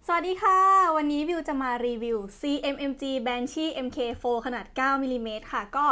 สวัสดีค่ะวันนี้วิวจะมารีวิว CMMG Banshee MK4 ขนาด9มิลลิเมตรค่ะก็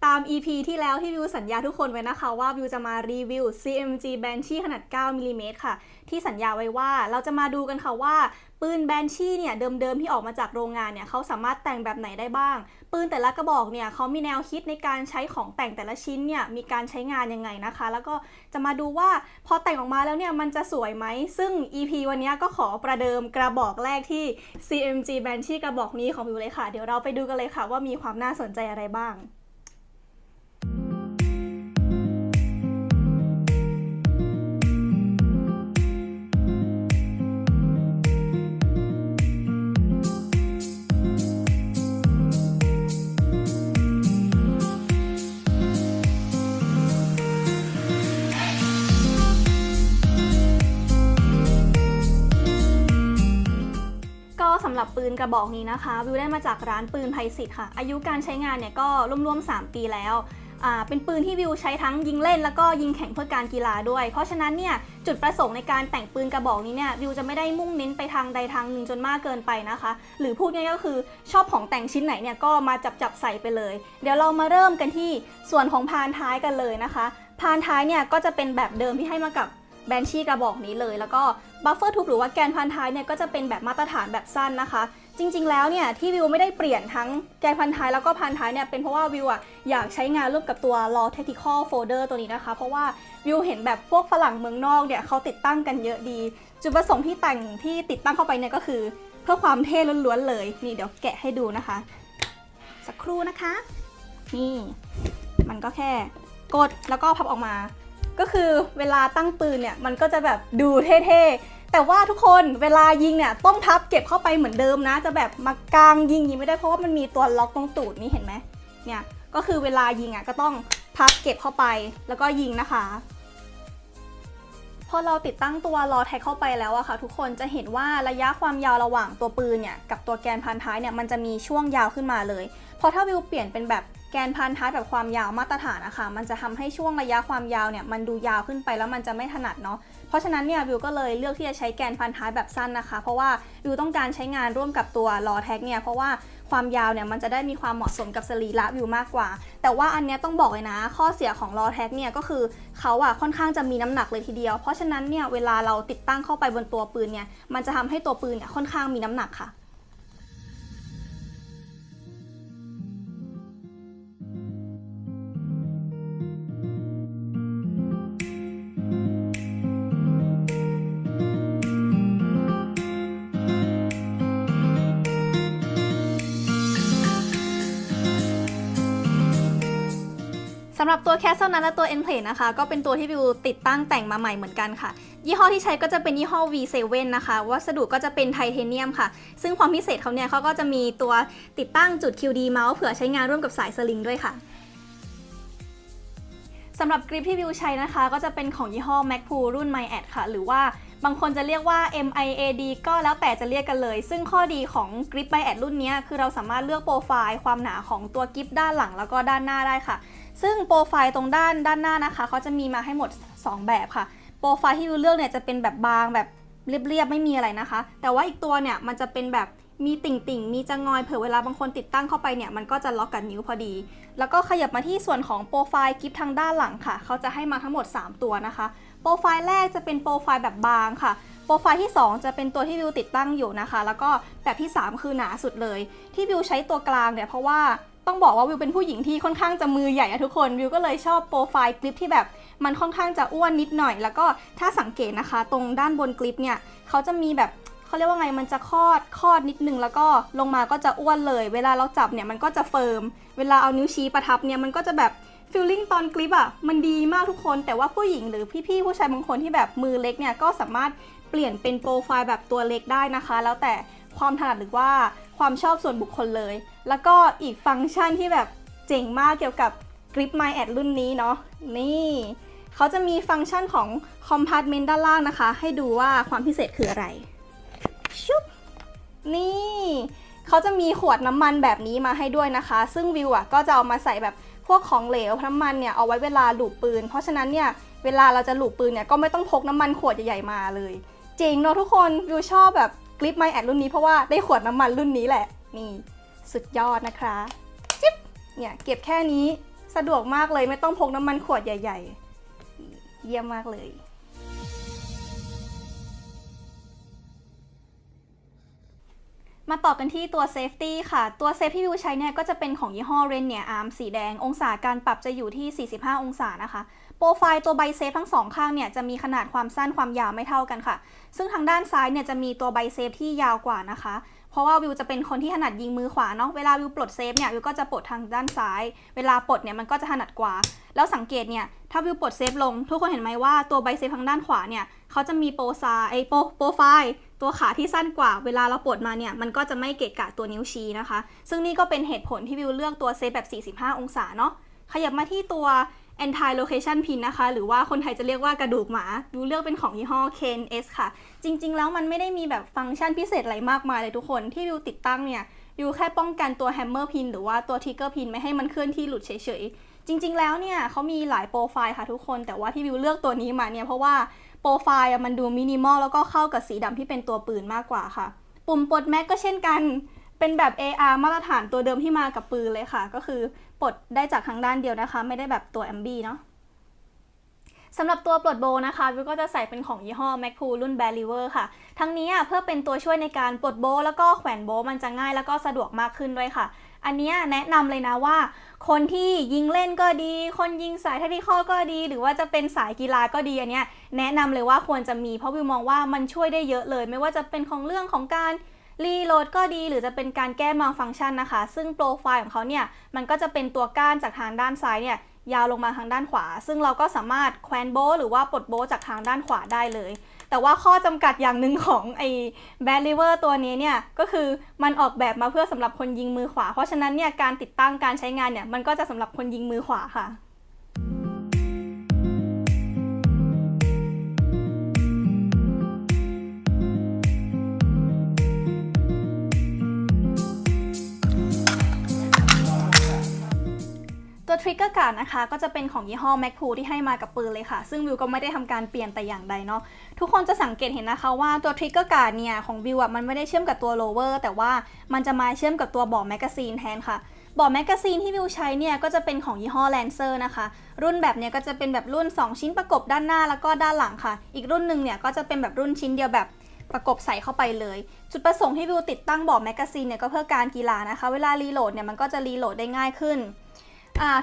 ตาม EP ที่แล้วที่วิวสัญญาทุกคนไว้นะคะว่าวิวจะมารีวิว CMMG Banshee ขนาด9มิลลิเมตรค่ะที่สัญญาไว้ว่าเราจะมาดูกันค่ะว่าปืน Banshee เนี่ยเดิมๆที่ออกมาจากโรงงานเนี่ยเขาสามารถแต่งแบบไหนได้บ้างปืนแต่ละกระบอกเนี่ยเขามีแนวคิดในการใช้ของแต่งแต่ละชิ้นเนี่ยมีการใช้งานยังไงนะคะแล้วก็จะมาดูว่าพอแต่งออกมาแล้วเนี่ยมันจะสวยไหมซึ่ง EP วันนี้ก็ขอประเดิมกระบอกแรกที่ CMG Banshee กระบอกนี้ของวิวเลยค่ะเดี๋ยวเราไปดูกันเลยค่ะว่ามีความน่าสนใจอะไรบ้างก็สำหรับปืนกระบอกนี้นะคะวิวได้มาจากร้านปืนไพศิษฐ์ค่ะอายุการใช้งานเนี่ยก็รวมๆ3 ปีแล้วเป็นปืนที่วิวใช้ทั้งยิงเล่นแล้วก็ยิงแข่งเพื่อการกีฬาด้วยเพราะฉะนั้นเนี่ยจุดประสงค์ในการแต่งปืนกระบอกนี้เนี่ยวิวจะไม่ได้มุ่งเน้นไปทางใดทางหนึ่งจนมากเกินไปนะคะหรือพูดง่ายๆก็คือชอบของแต่งชิ้นไหนเนี่ยก็มาจับใส่ไปเลยเดี๋ยวเรามาเริ่มกันที่ส่วนของพานท้ายกันเลยนะคะพานท้ายเนี่ยก็จะเป็นแบบเดิมที่ให้มากับแบนชี่กระบอกนี้เลยแล้วก็บัฟเฟอร์ทูบหรือว่าแกนพันท้ายเนี่ยก็จะเป็นแบบมาตรฐานแบบสั้นนะคะจริงๆแล้วเนี่ยที่วิวไม่ได้เปลี่ยนทั้งแกนพันท้ายแล้วก็พันท้ายเนี่ยเป็นเพราะว่าวิวอยากใช้งานร่วมกับตัว Raw Tactical Folder ตัวนี้นะคะเพราะว่าวิวเห็นแบบพวกฝรั่งเมืองนอกเนี่ยเขาติดตั้งกันเยอะดีจุดประสงค์ที่แต่งที่ติดตั้งเข้าไปเนี่ยก็คือเพื่อความเท่ล้วนๆเลยนี่เดี๋ยวแกะให้ดูนะคะสักครู่นะคะนี่มันก็แค่กดแล้วก็พับออกมาก็คือเวลาตั้งปืนเนี่ยมันก็จะแบบดูเท่ๆแต่ว่าทุกคนเวลายิงเนี่ยต้องพับเก็บเข้าไปเหมือนเดิมนะจะแบบมากางยิงไม่ได้เพราะว่ามันมีตัวล็อกตรงตูดนี่เห็นไหมเนี่ยก็คือเวลายิงก็ต้องพับเก็บเข้าไปแล้วก็ยิงนะคะพอเราติดตั้งตัวล้อแท็กเข้าไปแล้วอะค่ะทุกคนจะเห็นว่าระยะความยาวระหว่างตัวปืนเนี่ยกับตัวแกนพันท้ายเนี่ยมันจะมีช่วงยาวขึ้นมาเลยพอถ้าวิวเปลี่ยนเป็นแบบแกนพันท้ายแบบความยาวมาตรฐานนะคะมันจะทำให้ช่วงระยะความยาวเนี่ยมันดูยาวขึ้นไปแล้วมันจะไม่ถนัดเนาะเพราะฉะนั้นเนี่ยวิวก็เลยเลือกที่จะใช้แกนพันท้ายแบบสั้นนะคะเพราะว่าวิวต้องการใช้งานร่วมกับตัวล้อแท็กเนี่ยเพราะว่าความยาวเนี่ยมันจะได้มีความเหมาะสมกับสรีระวิวมากกว่าแต่ว่าอันนี้ต้องบอกเลยนะข้อเสียของล้อแท็กเนี่ยก็คือเขาค่อนข้างจะมีน้ำหนักเลยทีเดียวเพราะฉะนั้นเนี่ยเวลาเราติดตั้งเข้าไปบนตัวปืนเนี่ยมันจะทำให้ตัวปืนเนี่ยค่อนข้างมีน้ำหนักค่ะสำหรับตัวแคสเซิลนั้นและตัว End Plate นะคะก็เป็นตัวที่วิวติดตั้งแต่งมาใหม่เหมือนกันค่ะยี่ห้อที่ใช้ก็จะเป็นยี่ห้อ V7 นะคะวัสดุก็จะเป็นไทเทเนียมค่ะซึ่งความพิเศษเขาเนี่ยเขาก็จะมีตัวติดตั้งจุด QD เมาส์เผื่อใช้งานร่วมกับสายสลิงด้วยค่ะสำหรับกริปที่วิวใช้นะคะก็จะเป็นของยี่ห้อ Magpul รุ่น MyAd ค่ะหรือว่าบางคนจะเรียกว่า MIAD ก็แล้วแต่จะเรียกกันเลยซึ่งข้อดีของกริป MyAd รุ่นนี้คือเราสามารถเลือกโปรไฟล์ความหนาของตัวกริปด้านหลังแล้วก็ด้านหน้าได้ค่ะซึ่งโปรไฟล์ตรงด้านหน้านะคะเขาจะมีมาให้หมด2แบบค่ะโปรไฟล์ที่วิวเลือกเนี่ยจะเป็นแบบบางแบบเรียบๆไม่มีอะไรนะคะแต่ว่าอีกตัวเนี่ยมันจะเป็นแบบมีติ่งมีจะงอยเผื่อเวลาบางคนติดตั้งเข้าไปเนี่ยมันก็จะล็อกกับนิ้วพอดีแล้วก็ขยับมาที่ส่วนของโปรไฟล์กิฟทางด้านหลังค่ะเขาจะให้มาทั้งหมด3ตัวนะคะโปรไฟล์แรกจะเป็นโปรไฟล์แบบบางค่ะโปรไฟล์ที่2จะเป็นตัวที่วิวติดตั้งอยู่นะคะแล้วก็แบบที่3คือหนาสุดเลยที่วิวใช้ตัวกลางเนี่ยเพราะว่าต้องบอกว่าวิวเป็นผู้หญิงที่ค่อนข้างจะมือใหญ่ทุกคนวิวก็เลยชอบโปรไฟล์คลิปที่แบบมันค่อนข้างจะอ้วนนิดหน่อยแล้วก็ถ้าสังเกตนะคะตรงด้านบนคลิปเนี่ยเขาจะมีแบบเขาเรียกว่าไงมันจะคอดนิดนึงแล้วก็ลงมาก็จะอ้วนเลยเวลาเราจับเนี่ยมันก็จะเฟิร์มเวลาเอานิ้วชี้ประทับเนี่ยมันก็จะแบบฟีลลิ่งตอนคลิปมันดีมากทุกคนแต่ว่าผู้หญิงหรือพี่ๆผู้ชายบางคนที่แบบมือเล็กเนี่ยก็สามารถเปลี่ยนเป็นโปรไฟล์แบบตัวเล็กได้นะคะแล้วแต่ความถนัดหรือว่าความชอบส่วนบุคคลเลยแล้วก็อีกฟังก์ชันที่แบบเจ๋งมากเกี่ยวกับ Grip MyAd รุ่นนี้เนาะนี่เขาจะมีฟังก์ชันของ Compartment ด้านล่างนะคะให้ดูว่าความพิเศษคืออะไรชุบนี่เขาจะมีขวดน้ำมันแบบนี้มาให้ด้วยนะคะซึ่งวิวก็จะเอามาใส่แบบพวกของเหลวน้ำมันเนี่ยเอาไว้เวลาหลูบปืนเพราะฉะนั้นเนี่ยเวลาเราจะหลูบปืนเนี่ยก็ไม่ต้องพกน้ำมันขวดใหญ่ๆมาเลยเจ๋งเนาะทุกคนวิวชอบแบบ กริปไมแอดรุ่นนี้เพราะว่าได้ขวดน้ำมันรุ่นนี้แหละนี่สุดยอดนะคะจิ๊บเนี่ยเก็บแค่นี้สะดวกมากเลยไม่ต้องพกน้ำมันขวดใหญ่ๆเยี่ยมมากเลยมาต่อกันที่ตัวเซฟตี้ค่ะตัวเซฟที่วิวใช้เนี่ยก็จะเป็นของยี่ห้อ Renier Arm สีแดงองศาการปรับจะอยู่ที่45องศานะคะโปรไฟล์ตัวใบเซฟทั้งสองข้างเนี่ยจะมีขนาดความสั้นความยาวไม่เท่ากันค่ะซึ่งทางด้านซ้ายเนี่ยจะมีตัวใบเซฟที่ยาวกว่านะคะเพราะว่าวิวจะเป็นคนที่ถนัดยิงมือขวาเนาะเวลาวิวปลดเซฟเนี่ยวิวก็จะปลดทางด้านซ้ายเวลาปลดเนี่ยมันก็จะถนัดกว่าแล้วสังเกตเนี่ยถ้าวิวปลดเซฟลงทุกคนเห็นไหมว่าตัวใบเซฟทางด้านขวาเนี่ยเขาจะมีโปรไฟล์ตัวขาที่สั้นกว่าเวลาเราปลดมาเนี่ยมันก็จะไม่เกะกะตัวนิ้วชี้นะคะซึ่งนี่ก็เป็นเหตุผลที่วิวเลือกตัวเซฟแบบ45องศาเนาะขยับมาที่ตัว anti location pin นะคะหรือว่าคนไทยจะเรียกว่ากระดูกหมาวิวเลือกเป็นของยี่ห้อ KNS ค่ะจริงๆแล้วมันไม่ได้มีแบบฟังก์ชันพิเศษอะไรมากมายเลยทุกคนที่วิวติดตั้งเนี่ยวิวแค่ป้องกันตัว hammer pin หรือว่าตัว trigger pin ไม่ให้มันเคลื่อนที่หลุดเฉยๆจริงๆแล้วเนี่ยเขามีหลายโปรไฟล์ค่ะทุกคนแต่ว่าที่วิวเลือกตัวนี้มาเนี่ยเพราะว่าโปรไฟล์มันดูมินิมอลแล้วก็เข้ากับสีดำที่เป็นตัวปืนมากกว่าค่ะปุ่มปลดแม็กก็เช่นกันเป็นแบบ AR มาตรฐานตัวเดิมที่มากับปืนเลยค่ะก็คือปลดได้จากทางด้านเดียวนะคะไม่ได้แบบตัว MB เนาะสำหรับตัวปลดโบนะคะวิวก็จะใส่เป็นของยี่ห้อ Magpul รุ่น Believer ค่ะทั้งนี้เพื่อเป็นตัวช่วยในการปลดโบแล้วก็แขวนโบมันจะง่ายแล้วก็สะดวกมากขึ้นด้วยค่ะอันนี้แนะนำเลยนะว่าคนที่ยิงเล่นก็ดีคนยิงสายแทคติคอลก็ดีหรือว่าจะเป็นสายกีฬาก็ดีอันนี้แนะนำเลยว่าควรจะมีเพราะวิวมองว่ามันช่วยได้เยอะเลยไม่ว่าจะเป็นของเรื่องของการรีโหลดก็ดีหรือจะเป็นการแก้มัลฟังก์ชันนะคะซึ่งโปรไฟล์ของเขาเนี่ยมันก็จะเป็นตัวก้านจากทางด้านซ้ายเนี่ยยาวลงมาทางด้านขวาซึ่งเราก็สามารถแควนโบหรือว่าปลดโบจากทางด้านขวาได้เลยแต่ว่าข้อจำกัดอย่างหนึ่งของไอ้แบดลิเวอร์ตัวนี้เนี่ยก็คือมันออกแบบมาเพื่อสำหรับคนยิงมือขวาเพราะฉะนั้นเนี่ยการติดตั้งการใช้งานเนี่ยมันก็จะสำหรับคนยิงมือขวาค่ะตัว Trigger Guard นะคะก็จะเป็นของยี่ห้อ Magpul ที่ให้มากับปืนเลยค่ะซึ่งวิวก็ไม่ได้ทำการเปลี่ยนแต่อย่างใดเนาะทุกคนจะสังเกตเห็นนะคะว่าตัว Trigger Guard เนี่ยของวิวมันไม่ได้เชื่อมกับตัว lower แต่ว่ามันจะมาเชื่อมกับตัวบ่อแมกกาซีนแทนค่ะบ่อแมกกาซีนที่วิวใช้เนี่ยก็จะเป็นของยี่ห้อ Lancer นะคะรุ่นแบบเนี้ยก็จะเป็นแบบรุ่น2ชิ้นประกบด้านหน้าแล้วก็ด้านหลังค่ะอีกรุ่นหนึ่งเนี่ยก็จะเป็นแบบรุ่นชิ้นเดียวแบบประกบใส่เข้าไปเลยจุดประสงค์ที่วิวติดตั้งบ่อแมกกาซีนเนี่ยก็เพื่อการกีฬานะคะเวลารีโหลดเนี่ยมันก็จะรีโหลดได้ง่ายขึ้น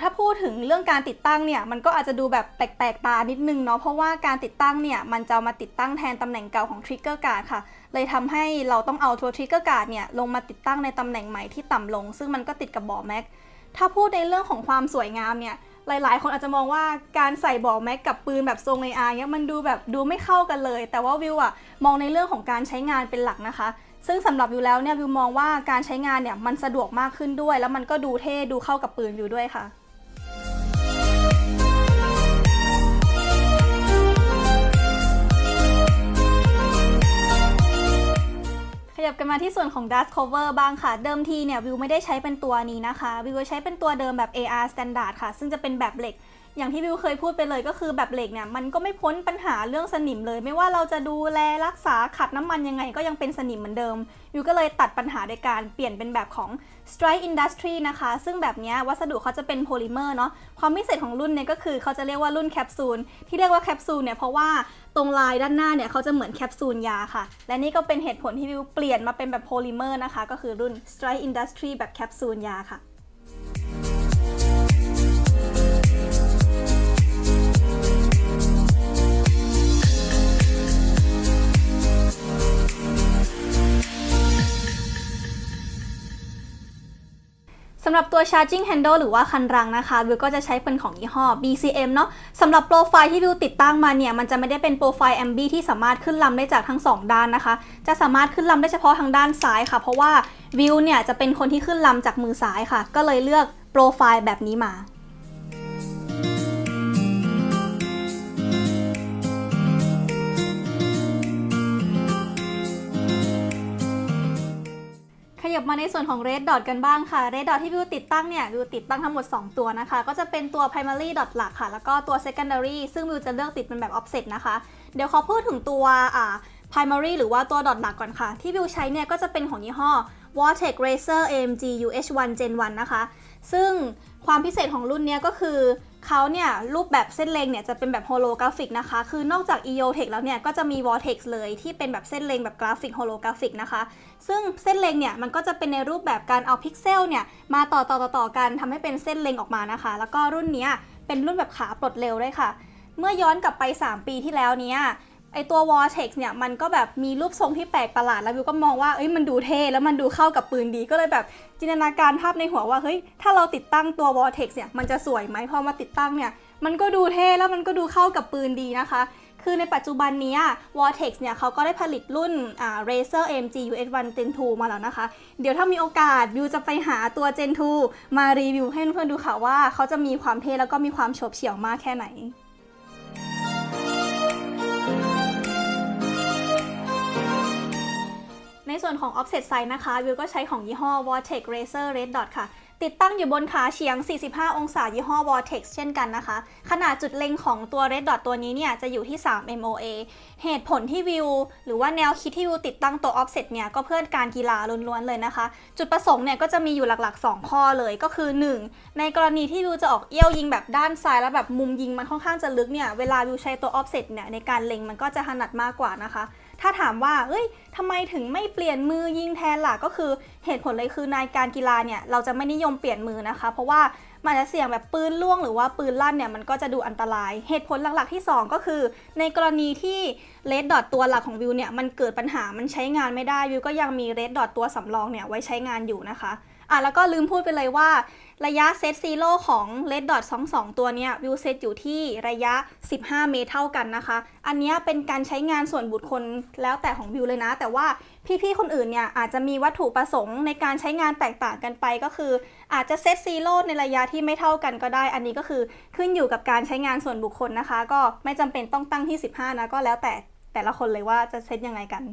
ถ้าพูดถึงเรื่องการติดตั้งเนี่ยมันก็อาจจะดูแบบแปลกๆตานิดนึงเนาะเพราะว่าการติดตั้งเนี่ยมันจะมาติดตั้งแทนตำแหน่งเก่าของ Trigger Guard ค่ะเลยทำให้เราต้องเอาตัว Trigger Guard เนี่ยลงมาติดตั้งในตำแหน่งใหม่ที่ต่ำลงซึ่งมันก็ติดกับบ่อแม็กถ้าพูดในเรื่องของความสวยงามเนี่ยหลายๆคนอาจจะมองว่าการใส่บ่อแม็กกับปืนแบบทรง AR เนี่ยมันดูแบบดูไม่เข้ากันเลยแต่ว่าวิวมองในเรื่องของการใช้งานเป็นหลักนะคะซึ่งสำหรับวิวแล้วเนี่ยวิวมองว่าการใช้งานเนี่ยมันสะดวกมากขึ้นด้วยแล้วมันก็ดูเท่ดูเข้ากับปืนวิวด้วยค่ะขยับกันมาที่ส่วนของ Dust Cover บ้างค่ะเดิมทีเนี่ยวิวไม่ได้ใช้เป็นตัวนี้นะคะวิวใช้เป็นตัวเดิมแบบ AR Standard ค่ะซึ่งจะเป็นแบบเหล็กอย่างที่วิวเคยพูดไปเลยก็คือแบบเหล็กเนี่ยมันก็ไม่พ้นปัญหาเรื่องสนิมเลยไม่ว่าเราจะดูแลรักษาขัดน้ำมันยังไงก็ยังเป็นสนิมเหมือนเดิมวิวก็เลยตัดปัญหาโดยการเปลี่ยนเป็นแบบของ Strike Industry นะคะซึ่งแบบนี้วัสดุเขาจะเป็นโพลิเมอร์เนาะความพิเศษของรุ่นเนี่ยก็คือเขาจะเรียกว่ารุ่นแคปซูลที่เรียกว่าแคปซูลเนี่ยเพราะว่าตรงลายด้านหน้าเนี่ยเขาจะเหมือนแคปซูลยาค่ะและนี่ก็เป็นเหตุผลที่วิวเปลี่ยนมาเป็นแบบโพลิเมอร์นะคะก็คือรุ่น Strike Industry แบบแคปซูลยาค่ะสำหรับตัว charging handle หรือว่าคันรั้งนะคะวิวก็จะใช้เป็นของยี่ห้อ BCM เนาะสำหรับโปรไฟล์ที่วิวติดตั้งมาเนี่ยมันจะไม่ได้เป็นโปรไฟล์ MB ที่สามารถขึ้นลำได้จากทั้ง2ด้านนะคะจะสามารถขึ้นลำได้เฉพาะทางด้านซ้ายค่ะเพราะว่าวิวเนี่ยจะเป็นคนที่ขึ้นลำจากมือซ้ายค่ะก็เลยเลือกโปรไฟล์แบบนี้มาขยับมาในส่วนของ Red Dot กันบ้างค่ะ Red Dot ที่วิวติดตั้งเนี่ยวิวติดตั้งทั้งหมด2ตัวนะคะก็จะเป็นตัว Primary Dot หลักค่ะแล้วก็ตัว Secondary ซึ่งวิวจะเลือกติดเป็นแบบ Offset นะคะเดี๋ยวขอพูดถึงตัว primary หรือว่าตัวดอทหลักก่อนค่ะที่วิวใช้เนี่ยก็จะเป็นของยี่ห้อ Vortex Racer AMG UH1 Gen 1 นะคะซึ่งความพิเศษของรุ่นนี้ก็คือเขาเนี่ยรูปแบบเส้นเล็งเนี่ยจะเป็นแบบโฮโลกราฟิกนะคะคือนอกจาก EOTech แล้วเนี่ยก็จะมี Vortex เลยที่เป็นแบบเส้นเล็งแบบกราฟิกโฮโลกราฟิกนะคะซึ่งเส้นเล็งเนี่ยมันก็จะเป็นในรูปแบบการเอาพิกเซลเนี่ยมาต่อกันทำให้เป็นเส้นเล็งออกมานะคะแล้วก็รุ่นนี้เป็นรุ่นแบบขาปลดเร็วด้วยค่ะเมื่อย้อนกลับไป3 ปีที่แล้วเนี้ยไอตัว Vortex เนี่ยมันก็แบบมีรูปทรงที่แปลกประหลาดแล้ววิวก็มองว่ามันดูเท่แล้วมันดูเข้ากับปืนดีก็เลยแบบจินตนาการภาพในหัวว่าเฮ้ยถ้าเราติดตั้งตัว Vortex เนี่ยมันจะสวยไหมพอมาติดตั้งเนี่ยมันก็ดูเท่แล้วมันก็ดูเข้ากับปืนดีนะคะคือในปัจจุบันนี้ Vortex เนี่ยเขาก็ได้ผลิตรุ่นRacer AMG UH1 Gen 2 มาแล้วนะคะเดี๋ยวถ้ามีโอกาสวิวจะไปหาตัว Gen 2 มารีวิวให้เพื่อนๆดูค่ะว่าเขาจะมีความเท่แล้วก็มีความโฉบเฉี่ยวมากแค่ไหนในส่วนของ offset size นะคะวิวก็ใช้ของยี่ห้อ Vortex Racer Red Dot ค่ะติดตั้งอยู่บนขาเฉียง45องศายี่ห้อ Vortex เช่นกันนะคะขนาดจุดเล็งของตัว Red Dot ตัวนี้เนี่ยจะอยู่ที่3 MOA เหตุผลที่วิวหรือว่าแนวคิดที่วิวติดตั้งตัว offset เนี่ยก็เพื่อการกีฬาล้วนๆเลยนะคะจุดประสงค์เนี่ยก็จะมีอยู่หลักๆ2ข้อเลยก็คือ1ในกรณีที่วิวจะออกเอี้ยวยิงแบบด้านซ้ายแล้วแบบมุมยิงมันค่อนข้างจะลึกเนี่ยเวลาวิวใช้ตัว offset เนี่ยในการเล็งมันก็จะถนัดมากกว่านะคะถ้าถามว่าทำไมถึงไม่เปลี่ยนมือยิงแทนล่ะก็คือเหตุผลเลยคือในการกีฬาเนี่ยเราจะไม่นิยมเปลี่ยนมือนะคะเพราะว่ามันจะเสี่ยงแบบปืนล่วงหรือว่าปืนลั่นเนี่ยมันก็จะดูอันตรายเหตุผลหลักๆที่2ก็คือในกรณีที่ Red Dot ตัวหลักของวิวเนี่ยมันเกิดปัญหามันใช้งานไม่ได้วิวก็ยังมี Red Dot ตัวสำรองเนี่ยไว้ใช้งานอยู่นะคะแล้วก็ลืมพูดไปเลยว่าระยะเซตซีโร่ของ Red Dot 2 ตัวเนี้ยวิวเซตอยู่ที่ระยะ15 เมตรเท่ากันนะคะอันนี้เป็นการใช้งานส่วนบุคคลแล้วแต่ของวิวเลยนะแต่ว่าพี่ๆคนอื่นเนี่ยอาจจะมีวัตถุประสงค์ในการใช้งานแตกต่างกันไปก็คืออาจจะเซตซีโร่ในระยะที่ไม่เท่ากันก็ได้อันนี้ก็คือขึ้นอยู่กับการใช้งานส่วนบุคคลนะคะก็ไม่จำเป็นต้องตั้งที่15นะก็แล้วแต่ละคนเลยว่าจะเซตยังไงกัน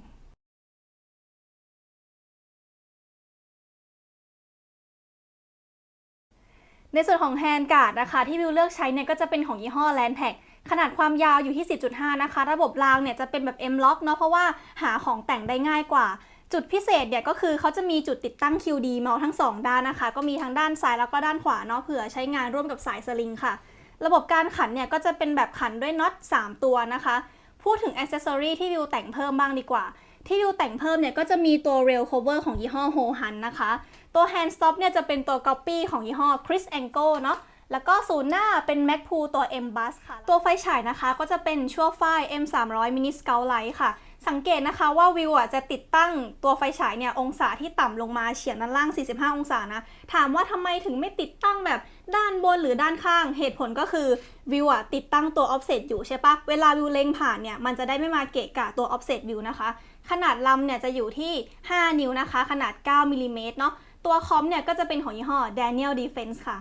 ในส่วนของแฮนด์การ์ดนะคะที่วิวเลือกใช้เนี่ยก็จะเป็นของยี่ห้อ Landpack ขนาดความยาวอยู่ที่ 10.5 นะคะระบบรางเนี่ยจะเป็นแบบ M-Lock เนาะเพราะว่าหาของแต่งได้ง่ายกว่าจุดพิเศษเนี่ยก็คือเขาจะมีจุดติดตั้ง QD เมาส์ทั้ง2ด้านนะคะก็มีทั้งด้านซ้ายแล้วก็ด้านขวาเนาะเผื่อใช้งานร่วมกับสายสลิงค่ะระบบการขันเนี่ยก็จะเป็นแบบขันด้วยน็อต3 ตัวนะคะพูดถึงแอ c เซสซอรีที่วิวแต่งเพิ่มบ้างดีกว่าที่วิวแต่งเพิ่มเนี่ยก็จะมีตัว Rail Cover ของยี่ห้อ Hohan นะคะตัว Hand Stop เนี่ยจะเป็นตัว Copy ของยี่ห้อ Chris Angle เนาะแล้วก็ศูนย์หน้าเป็น Magpul ตัว M Bus ค่ะตัวไฟฉายนะคะก็จะเป็นชั่วฝ้าย M300 Mini Scout Light ค่ะสังเกตนะคะว่าวิวจะติดตั้งตัวไฟฉายเนี่ยองศาที่ต่ำลงมาเฉียงด้านล่าง45องศานะถามว่าทำไมถึงไม่ติดตั้งแบบด้านบนหรือด้านข้างเหตุผลก็คือวิวติดตั้งตัว offset อยู่ใช่ปะเวลาวิวเล็งผ่านเนี่ยมันจะได้ไม่มาเกะกะตัว offset วิวนะคะขนาดลำเนี่ยจะอยู่ที่5 นิ้วนะคะขนาด9 มิลลิเมตรเนาะตัวคอมเนี่ยก็จะเป็นของยี่ห้อ Daniel Defense ค่ะ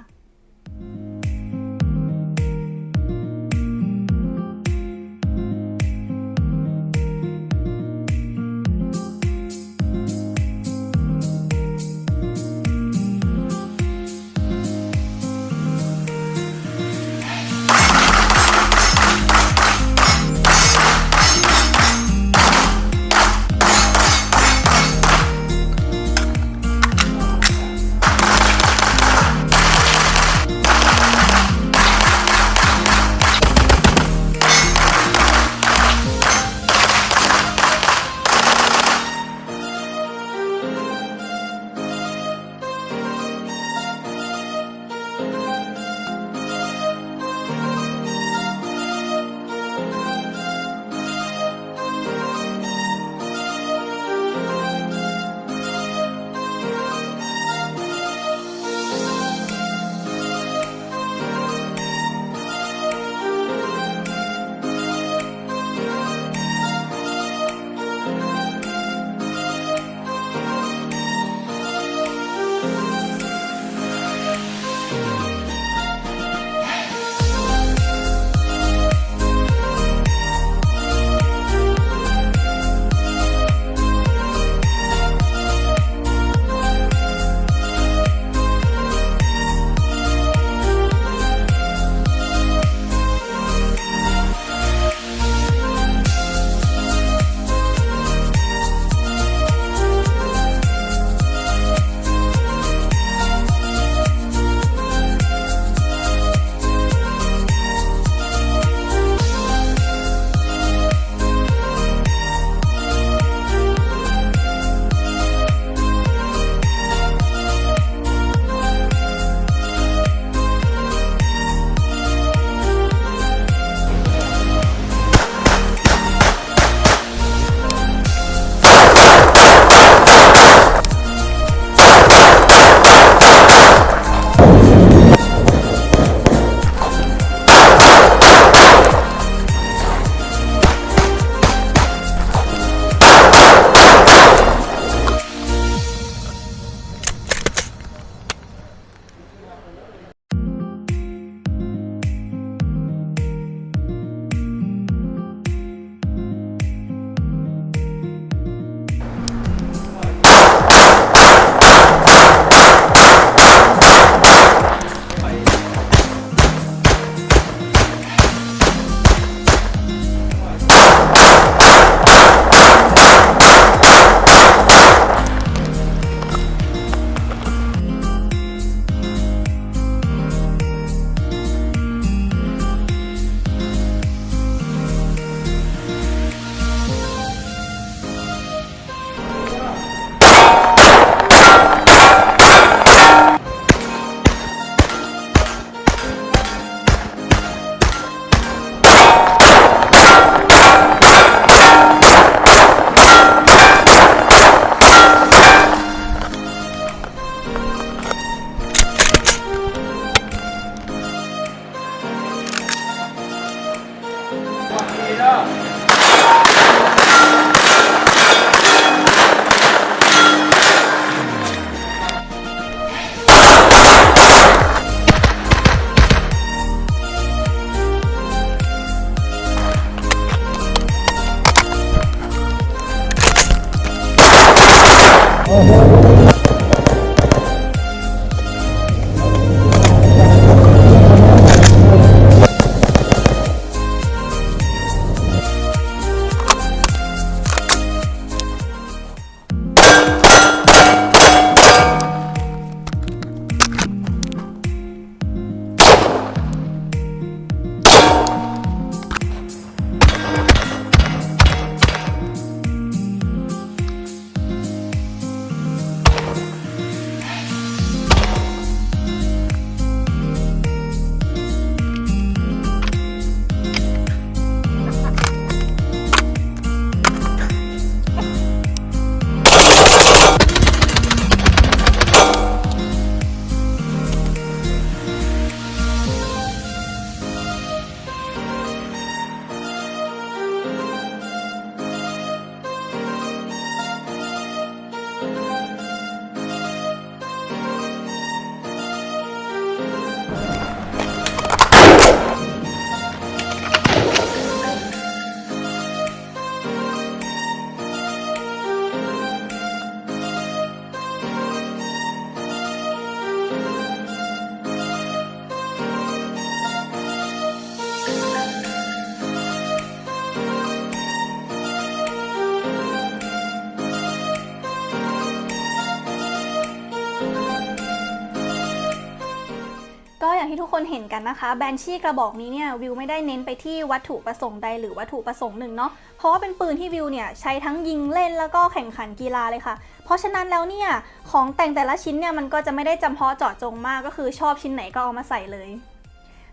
อย่างที่ทุกคนเห็นกันนะคะแบนชี่กระบอกนี้เนี่ยวิวไม่ได้เน้นไปที่วัตถุประสงค์ใดหรือวัตถุประสงค์หนึ่งเนาะเพราะว่าเป็นปืนที่วิวเนี่ยใช้ทั้งยิงเล่นแล้วก็แข่งขันกีฬาเลยค่ะเพราะฉะนั้นแล้วเนี่ยของแต่งแต่ละชิ้นเนี่ยมันก็จะไม่ได้จำเพาะเจาะจงมากก็คือชอบชิ้นไหนก็เอามาใส่เลย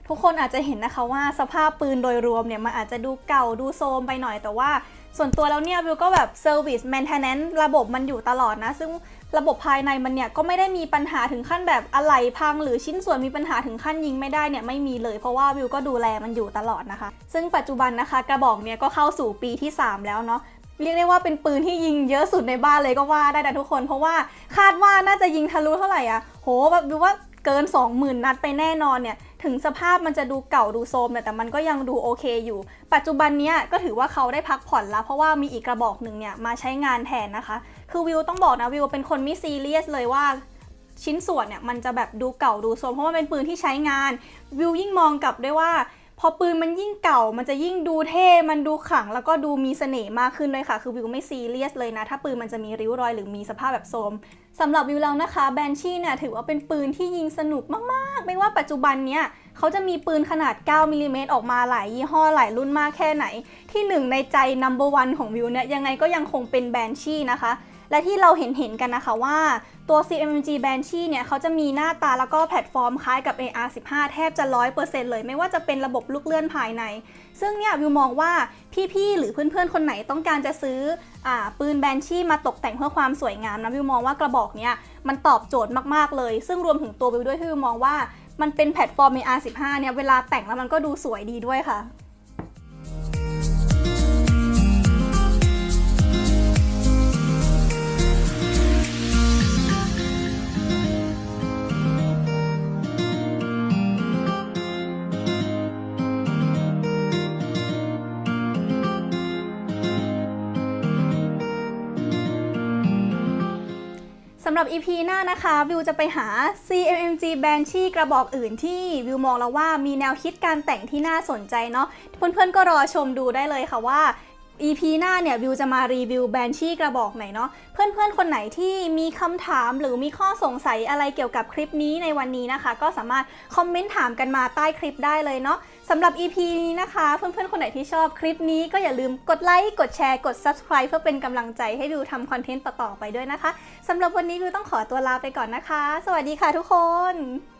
ทุกคนอาจจะเห็นนะคะว่าสภาพปืนโดยรวมเนี่ยมันอาจจะดูเก่าดูโทรมไปหน่อยแต่ว่าส่วนตัวแล้วเนี่ยวิวก็แบบเซอร์วิสแมนเทนแนนซ์ระบบมันอยู่ตลอดนะซึ่งระบบภายในมันเนี่ยก็ไม่ได้มีปัญหาถึงขั้นแบบอะไหล่พังหรือชิ้นส่วนมีปัญหาถึงขั้นยิงไม่ได้เนี่ยไม่มีเลยเพราะว่าวิวก็ดูแลมันอยู่ตลอดนะคะซึ่งปัจจุบันนะคะกระบอกเนี่ยก็เข้าสู่ปีที่3แล้วเนาะเรียกได้ว่าเป็นปืนที่ยิงเยอะสุดในบ้านเลยก็ว่าได้นะทุกคนเพราะว่าคาดว่าน่าจะยิงทะลุเท่าไหร่อ่ะโหแบบวิวว่าเกิน 20,000 นัดไปแน่นอนเนี่ยถึงสภาพมันจะดูเก่าดูโทรมแต่มันก็ยังดูโอเคอยู่ปัจจุบันนี้ก็ถือว่าเขาได้พักผ่อนแล้วเพราะว่ามีอีกกระบอกหนึ่งเนี่ยมาใช้งานแทนนะคะคือวิวต้องบอกนะวิวเป็นคนไม่ซีเรียสเลยว่าชิ้นส่วนเนี่ยมันจะแบบดูเก่าดูโทรมเพราะว่าเป็นปืนที่ใช้งานวิวยิ่งมองกลับด้วยว่าพอปืนมันยิ่งเก่ามันจะยิ่งดูเท่มันดูขลังแล้วก็ดูมีเสน่ห์มากขึ้นด้วยค่ะคือวิวไม่ซีเรียสเลยนะถ้าปืนมันจะมีริ้วรอยหรือมีสภาพแบบโทรมสำหรับวิวแล้วนะคะแบนชี่เนี่ยถือว่าเป็นปืนที่ยิงสนุกมากๆไม่ว่าปัจจุบันเนี้ยเขาจะมีปืนขนาด9มิลลิเมตรออกมาหลายยี่ห้อหลายรุ่นมากแค่ไหนที่หนึ่งในใจ number one ของวิวเนี่ยยังไงก็ยังคงเป็นแบนชี่นะคะและที่เราเห็นกันนะคะว่าตัว CMMG Banshee เนี่ยเขาจะมีหน้าตาแล้วก็แพลตฟอร์มคล้ายกับ AR-15 แทบจะ 100% เลยไม่ว่าจะเป็นระบบลูกเลื่อนภายในซึ่งเนี่ยวิวมองว่าพี่ๆหรือเพื่อนๆคนไหนต้องการจะซื้อปืน Banshee มาตกแต่งเพื่อความสวยงามนะวิวมองว่ากระบอกเนี้ยมันตอบโจทย์มากๆเลยซึ่งรวมถึงตัววิวด้วยที่วิวมองว่ามันเป็นแพลตฟอร์ม AR-15 เนี่ยเวลาแต่งแล้วมันก็ดูสวยดีด้วยค่ะสำหรับ EP หน้านะคะวิวจะไปหา CMMG Banshee กระบอกอื่นที่วิวมองแล้วว่ามีแนวคิดการแต่งที่น่าสนใจเนาะเพื่อนๆก็รอชมดูได้เลยค่ะว่า EP หน้าเนี่ยวิวจะมารีวิว Banshee กระบอกไหนเนาะเพื่อนๆคนไหนที่มีคำถามหรือมีข้อสงสัยอะไรเกี่ยวกับคลิปนี้ในวันนี้นะคะก็สามารถคอมเมนต์ถามกันมาใต้คลิปได้เลยเนาะสำหรับ EP นี้นะคะเพื่อนๆคนไหนที่ชอบคลิปนี้ก็อย่าลืมกดไลค์กดแชร์กด Subscribe เพื่อเป็นกำลังใจให้วิวทำคอนเทนต์ต่อๆไปด้วยนะคะสำหรับวันนี้วิวต้องขอตัวลาไปก่อนนะคะสวัสดีค่ะทุกคน